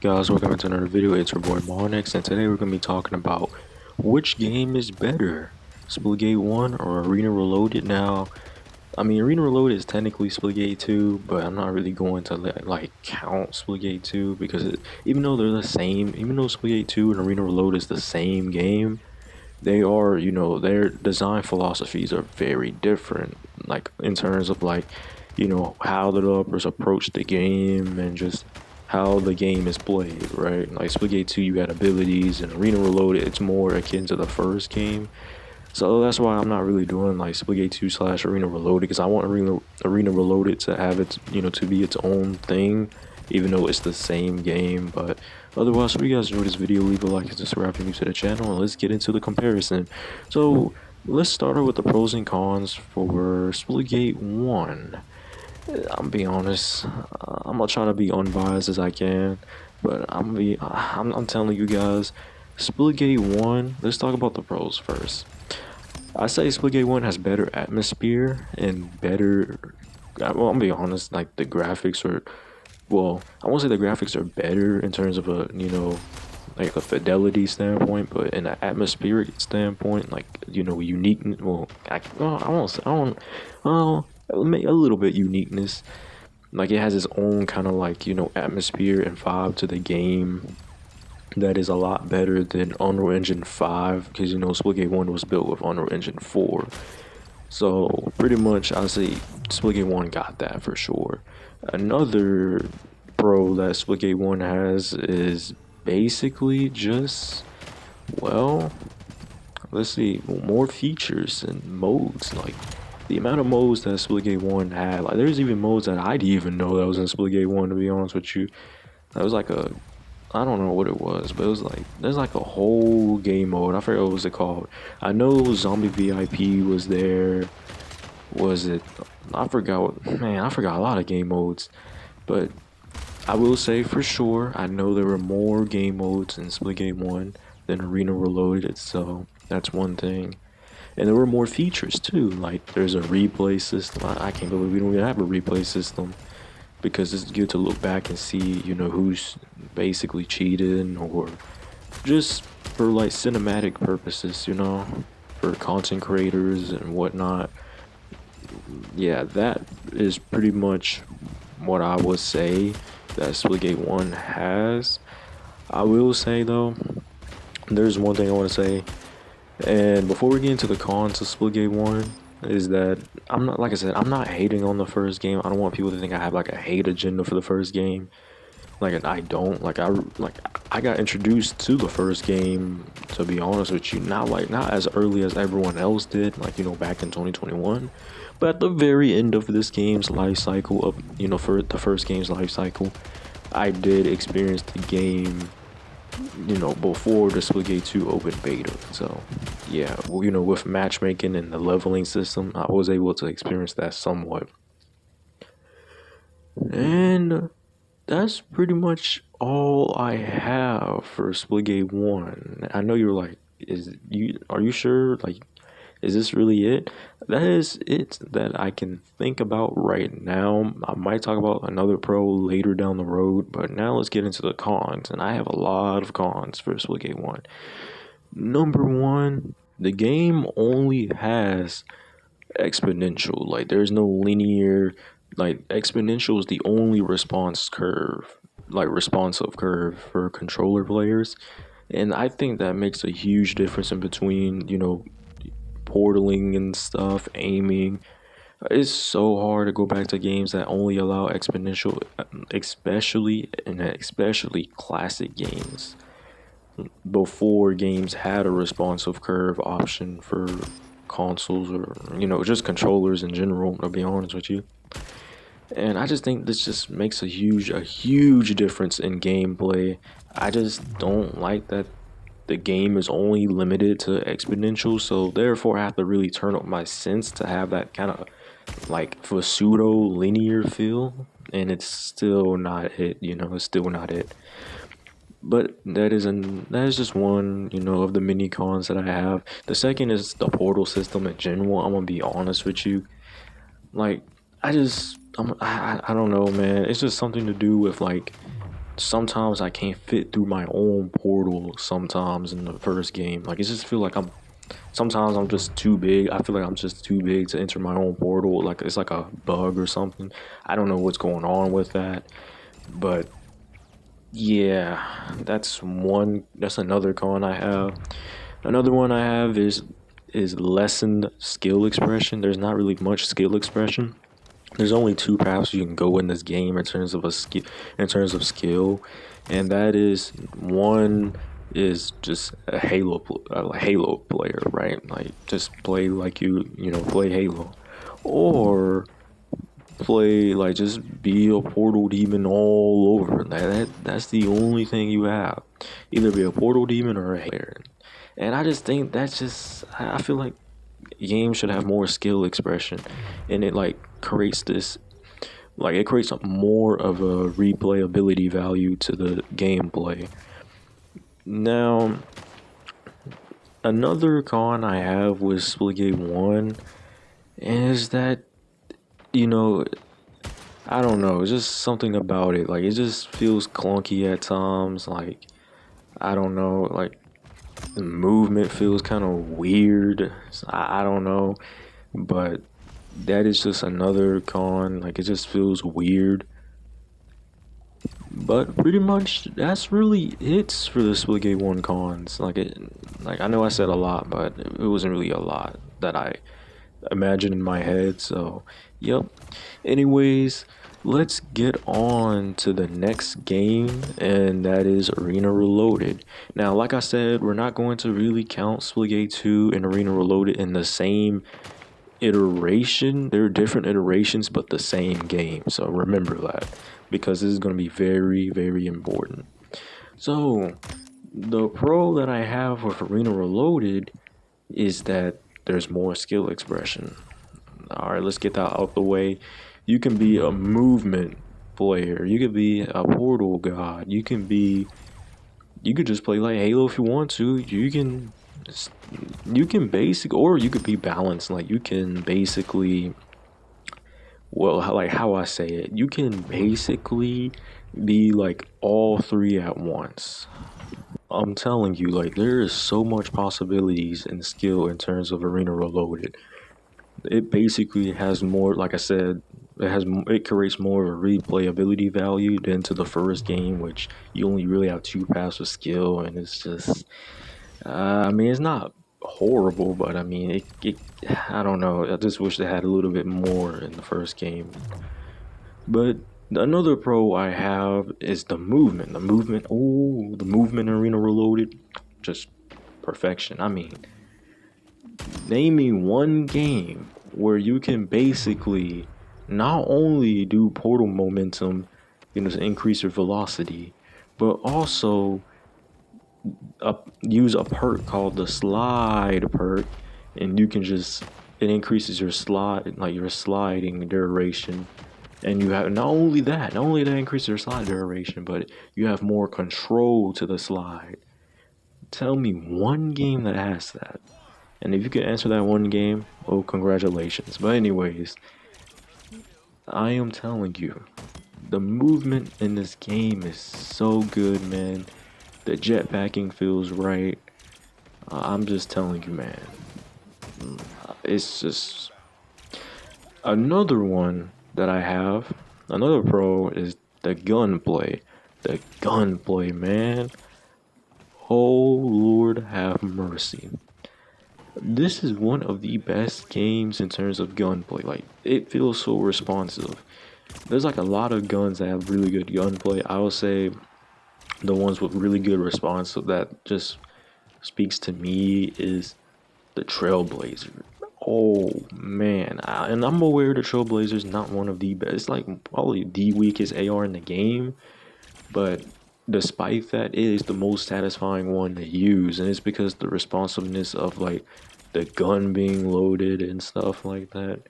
Guys, welcome to another video. It's your boy Monix, and today we're gonna be talking about which game is better, Splitgate 1 or Arena Reloaded. Now, I mean, Arena Reloaded is technically Splitgate 2, but I'm not really going to like count Splitgate 2 because even though they're the same, even though Splitgate 2 and Arena Reloaded is the same game, they are, their design philosophies are very different. Like in terms of how the developers approach the game and just how the game is played, right? Like Splitgate 2, you got abilities, and Arena Reloaded, it's more akin to the first game. So that's why I'm not really doing like Splitgate 2 slash Arena Reloaded because I want Arena Reloaded to have its, to be its own thing, even though it's the same game. But otherwise, if you guys enjoyed this video, leave a like and subscribe if you're new to the channel, and let's get into the comparison. So let's start out with the pros and cons for Splitgate 1. I'm being honest. I'm not trying to be unbiased as I can, but I'm telling you guys, Splitgate 1. Let's talk about the pros first. I say Splitgate 1 has better atmosphere and better. Well, I'm being honest. Like the graphics are. Well, I won't say the graphics are better in terms of like a fidelity standpoint, but in an atmospheric standpoint, like unique. I won't. Say, I don't. Well, a little bit uniqueness. Like it has its own kind of like atmosphere and vibe to the game that is a lot better than Unreal Engine 5 because Splitgate 1 was built with Unreal Engine 4. So pretty much I say Splitgate 1 got that for sure. Another pro that Splitgate 1 has is basically just, well, let's see, more features and modes. Like the amount of modes that Splitgate 1 had, like there's even modes that I didn't even know that was in Splitgate 1, to be honest with you. That was like a, I don't know what it was, but it was like there's like a whole game mode. I forget what was it called. I know Zombie VIP was there. Was it? I forgot. Man, I forgot a lot of game modes. But I will say for sure, I know there were more game modes in Splitgate 1 than Arena Reloaded, so that's one thing. And there were more features too. Like there's a replay system. I can't believe we don't even have a replay system because it's good to look back and see, who's basically cheated or just for like cinematic purposes, for content creators and whatnot. Yeah, that is pretty much what I would say that Splitgate 1 has. I will say though, there's one thing I want to say, and before we get into the cons of Splitgate 1, is that I'm not, like I said, I'm not hating on the first game. I don't want people to think I have like a hate agenda for the first game. Like I don't. I got introduced to the first game, to be honest with you, not as early as everyone else did, like back in 2021, but at the very end of this game's life cycle of for the first game's life cycle, I did experience the game before the Splitgate 2 open beta. So yeah, well, with matchmaking and the leveling system, I was able to experience that somewhat. And that's pretty much all I have for Splitgate 1. I know you're like, are you sure? Like, is this really it? That is it that I can think about right now. I might talk about another pro later down the road, but now let's get into the cons. And I have a lot of cons for Splitgate 1. Number one, the game only has exponential. Like there's no linear. Like exponential is the only responsive curve for controller players, and I think that makes a huge difference in between portaling and stuff, aiming. It's so hard to go back to games that only allow exponential, especially classic games before games had a responsive curve option for consoles or just controllers in general, to be honest with you. And I just think this just makes a huge difference in gameplay. I just don't like that the game is only limited to exponential, so therefore I have to really turn up my sense to have that kind of like for pseudo linear feel, and it's still not it, it's still not it. But that is just one, of the many cons that I have. The second is the portal system in general. I'm gonna be honest with you. Like I don't know, man. It's just something to do with like sometimes I can't fit through my own portal sometimes in the first game. Like, it just feel like sometimes I'm just too big. I feel like I'm just too big to enter my own portal. Like, it's like a bug or something. I don't know what's going on with that. But yeah, that's another con I have. Another one I have is lessened skill expression. There's not really much skill expression. There's only two paths you can go in this game in terms of skill, and that is one is just a Halo player, right? Like, just play like play Halo, or play like just be a portal demon all over. That's the only thing you have. Either be a portal demon or a hater. And I just think that's just I feel like games should have more skill expression, and it like creates this like it creates more of a replayability value to the gameplay. Now, another con I have with Splitgate 1 is that, you know, I don't know, it's just something about it. Like, it just feels clunky at times. Like, I don't know, like, the movement feels kind of weird. I don't know, but that is just another con. Like, it just feels weird. But pretty much that's really it for the Splitgate 1 cons. Like I know I said a lot, but it wasn't really a lot that I imagined in my head. So, yep. Anyways, let's get on to the next game, and that is Arena Reloaded. Now, like I said, we're not going to really count Splitgate 2 and Arena Reloaded in the same iteration. They're different iterations, but the same game. So remember that, because this is going to be very, very important. So the pro that I have with Arena Reloaded is that there's more skill expression. All right, let's get that out the way. You can be a movement player. You could be a portal god. You could just play like Halo if you want to. Or you could be balanced. Like, you can basically, well, like how I say it, you can basically be like all three at once. I'm telling you, like, there is so much possibilities and skill in terms of Arena Reloaded. It basically has more, like I said, it creates more of a replayability value than to the first game, which you only really have two paths of skill, and it's just, I mean, it's not horrible, but I mean, I don't know. I just wish they had a little bit more in the first game. But another pro I have is the movement. The movement in Arena Reloaded, just perfection. I mean, name me one game where you can basically not only do portal momentum, to increase your velocity, but also use a perk called the slide perk, and you can just it increases your sliding duration, and you have not only that increases your slide duration, but you have more control to the slide. Tell me one game that has that. And if you can answer that one game, oh, congratulations. But anyways, I am telling you, the movement in this game is so good, man. The jetpacking feels right. I'm just telling you, man. It's just another one that I have. Another pro is the gunplay. The gunplay, man. Oh, Lord have mercy. This is one of the best games in terms of gunplay. Like, it feels so responsive. There's like a lot of guns that have really good gunplay. I would say the ones with really good response that just speaks to me is the Trailblazer. Oh man, and I'm aware the Trailblazer's not one of the best. It's like probably the weakest AR in the game, but despite that, it is the most satisfying one to use, and it's because the responsiveness of like the gun being loaded and stuff like that.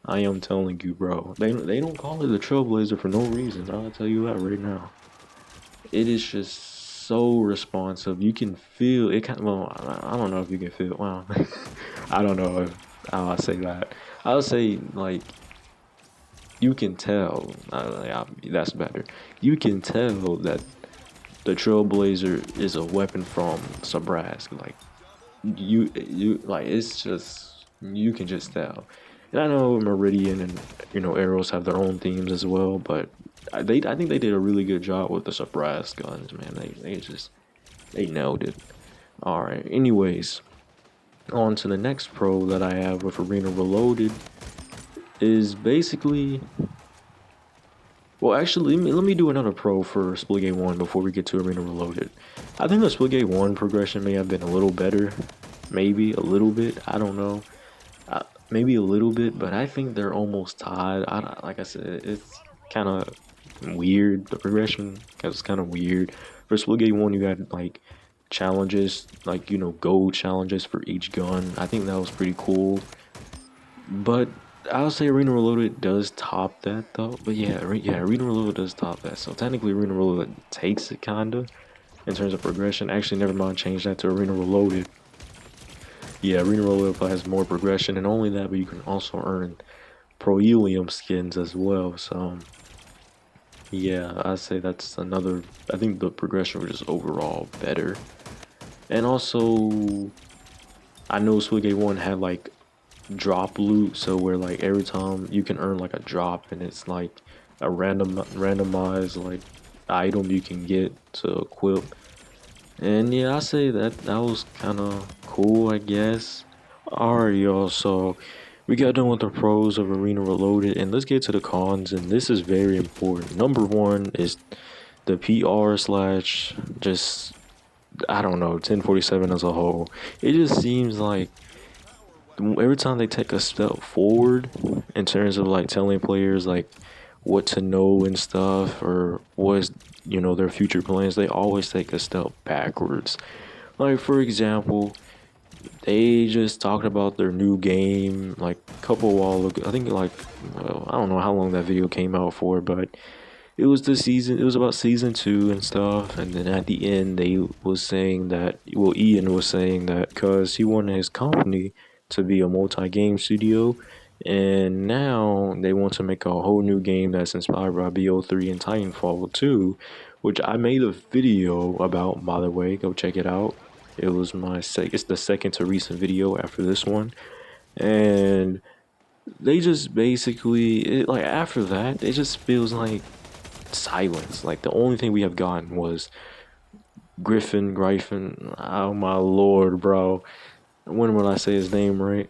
I am telling you, bro. They don't call it the Trailblazer for no reason. I'll tell you that right now. It is just so responsive. You can feel it. Well, I don't know if you can feel. Well, I don't know how I say that. I would say like you can tell. That's better. You can tell that the Trailblazer is a weapon from Nebraska. Like you like it's just you can just tell. And I know Meridian and Arrows have their own themes as well, but I think they did a really good job with the surprise guns, man. They nailed it. All right. Anyways, on to the next pro that I have with Arena Reloaded is basically well, actually, let me do another pro for Splitgate 1 before we get to Arena Reloaded. I think the Splitgate 1 progression may have been a little better. Maybe a little bit. I don't know. Maybe a little bit, but I think they're almost tied. Like I said, it's kind of weird, the progression, because it's kind of weird. For Splitgate 1, you had like challenges, like, gold challenges for each gun. I think that was pretty cool. But I'll say Arena Reloaded does top that though. But yeah, Arena Reloaded does top that. So technically, Arena Reloaded takes it kinda in terms of progression. Actually, never mind, change that to Arena Reloaded. Yeah, Arena Reloaded has more progression, and only that, but you can also earn Pro Helium skins as well. So yeah, I say that's another. I think the progression was just overall better, and also I know Splitgate 1 had like drop loot, so where like every time you can earn like a drop, and it's like a randomized like item you can get to equip. And yeah, I say that was kind of cool, I guess. Alright, y'all. So we got done with the pros of Arena Reloaded, and let's get to the cons. And this is very important. Number one is the PR slash just I don't know 1047 as a whole. It just seems like every time they take a step forward in terms of like telling players like what to know and stuff or what's their future plans, they always take a step backwards. Like for example, they just talked about their new game like a couple while ago. I think like I don't know how long that video came out for, but it was the season. It was about season 2 and stuff. And then at the end, they was saying that Ian was saying that because he wanted his company to be a multi-game studio, and now they want to make a whole new game that's inspired by BO3 and Titanfall 2, which I made a video about. By the way, go check it out. It was it's the second to recent video after this one, and they just basically like after that, it just feels like silence. Like the only thing we have gotten was Griffin. Oh my lord, bro. When will I say his name right?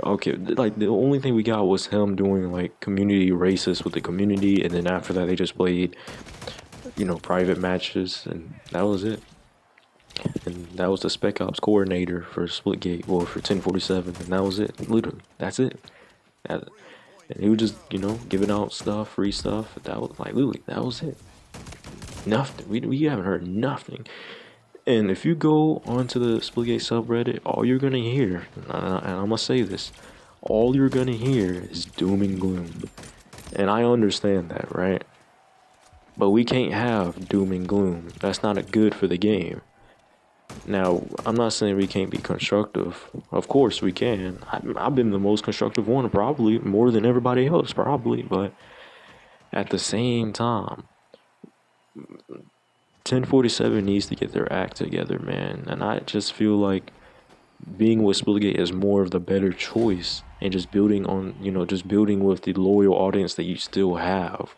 Okay, like the only thing we got was him doing like community races with the community, and then after that they just played, private matches, and that was it. And that was the Spec Ops coordinator for Splitgate, or for 1047, and that was it. Literally, that's it. That, and he was just, giving out stuff, free stuff. That was like literally, that was it. Nothing. We haven't heard nothing. And if you go onto the Splitgate subreddit, all you're gonna hear, and I'm gonna say this, all you're gonna hear is doom and gloom. And I understand that, right? But we can't have doom and gloom. That's not good for the game. Now, I'm not saying we can't be constructive. Of course we can. I've been the most constructive one, probably more than everybody else, probably. But at the same time, 1047 needs to get their act together, man. And I just feel like being with Splitgate is more of the better choice, and just building on, just building with the loyal audience that you still have.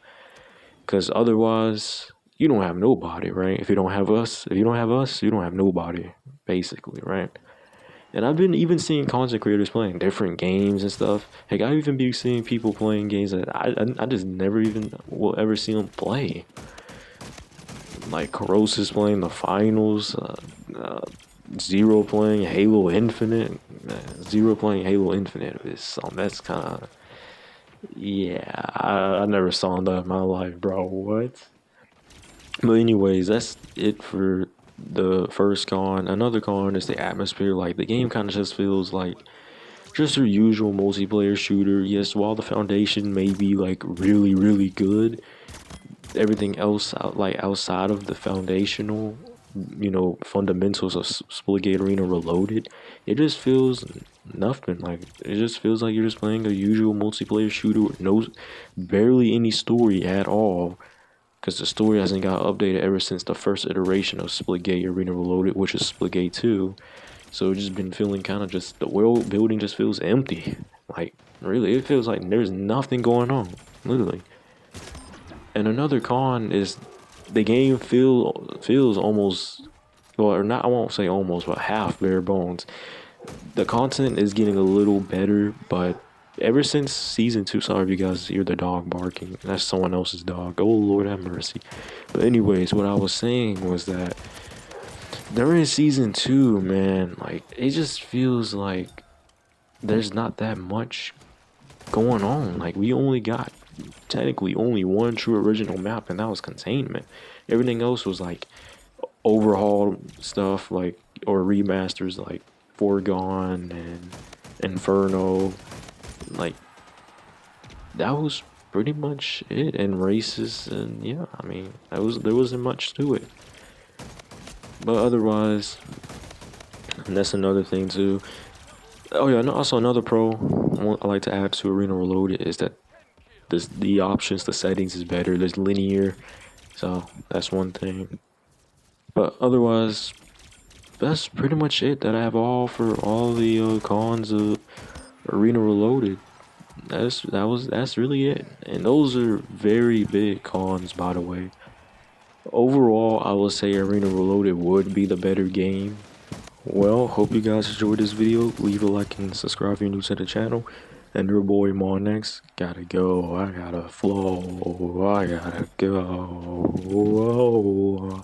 Because otherwise, you don't have nobody, right? If you don't have us, you don't have nobody, basically, right? And I've been even seeing content creators playing different games and stuff. Heck, I've even been seeing people playing games that I just never even will ever see them play. Like Corrosis playing the finals, Zero playing Halo Infinite. Zero playing Halo Infinite is something that's kind of, yeah, I never saw that in my life, bro. What? But anyways, that's it for the first con. Another con is the atmosphere. Like the game kind of just feels like just your usual multiplayer shooter. Yes, while the foundation may be like really, really good, everything else outside of the foundational, fundamentals of Splitgate Arena Reloaded, it just feels nothing. Like it just feels like you're just playing a usual multiplayer shooter with no, barely any story at all. Because the story hasn't got updated ever since the first iteration of Splitgate Arena Reloaded, which is Splitgate 2. So it's just been feeling kind of just the world building just feels empty. Like really, it feels like there's nothing going on, literally. And another con is the game feels almost, well, or not. I won't say almost, but half bare bones. The content is getting a little better, but ever since season two, sorry if you guys hear the dog barking. That's someone else's dog. Oh Lord have mercy. But anyways, what I was saying was that during season two, man, like it just feels like there's not that much going on. Like we only got technically only one true original map, and that was containment. Everything else was like overhauled stuff, like or remasters, like Foregone and Inferno. Like that was pretty much it. And races, and yeah, I mean, that was there wasn't much to it. But otherwise, and that's another thing too. Oh yeah, no, also another pro I like to add to Arena Reloaded is that the options, the settings is better. There's linear, so that's one thing. But otherwise, that's pretty much it that I have all for all the cons of Arena Reloaded. That's really it, and those are very big cons, by the way. Overall, I would say Arena Reloaded would be the better game. Well, hope you guys enjoyed this video. Leave a like and subscribe if you're new to the channel. And your boy Monex gotta go. I gotta flow. I gotta go. Whoa.